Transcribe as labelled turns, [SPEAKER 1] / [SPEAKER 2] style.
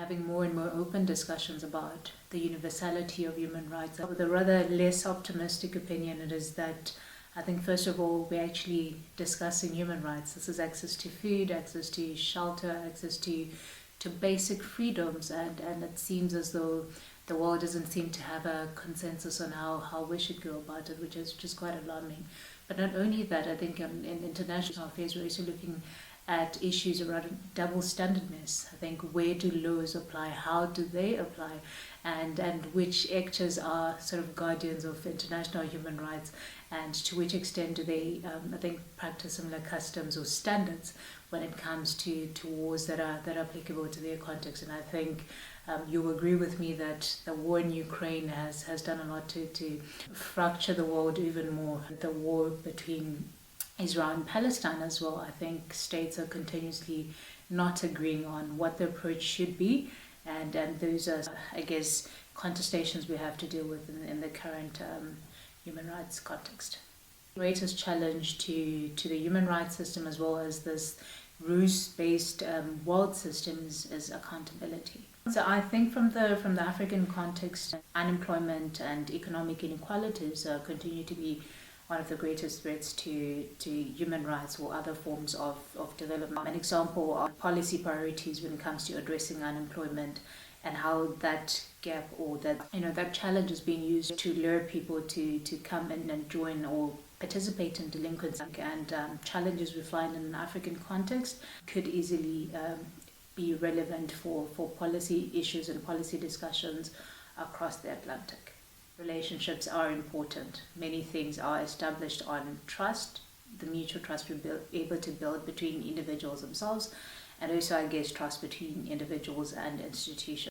[SPEAKER 1] having more and more open discussions about the universality of human rights. With a rather less optimistic opinion, it is that I think first of all we're actually discussing human rights. This is access to food, access to shelter, access to basic freedoms, and it seems as though the world doesn't seem to have a consensus on how we should go about it, which is just quite alarming. But not only that, I think in international affairs we're also looking at issues around double standardness. I think where do laws apply, how do they apply, and which actors are sort of guardians of international human rights, and to which extent do they, I think, practice similar customs or standards when it comes to wars that are applicable to their context. And I think you'll agree with me that the war in Ukraine has done a lot to fracture the world even more. The war between Israel and Palestine as well, I think states are continuously not agreeing on what the approach should be, and those are, I guess, contestations we have to deal with in the current human rights context. The greatest challenge to the human rights system, as well as this rules-based world system, is accountability. So I think from the African context, unemployment and economic inequalities continue to be one of the greatest threats to human rights or other forms of development. An example of policy priorities when it comes to addressing unemployment, and how that gap or that challenge is being used to lure people to come in and join or participate in delinquency, and challenges we find in an African context could easily be relevant for policy issues and policy discussions across the Atlantic. Relationships are important. Many things are established on trust, the mutual trust we're able to build between individuals themselves, and also, I guess, trust between individuals and institutions.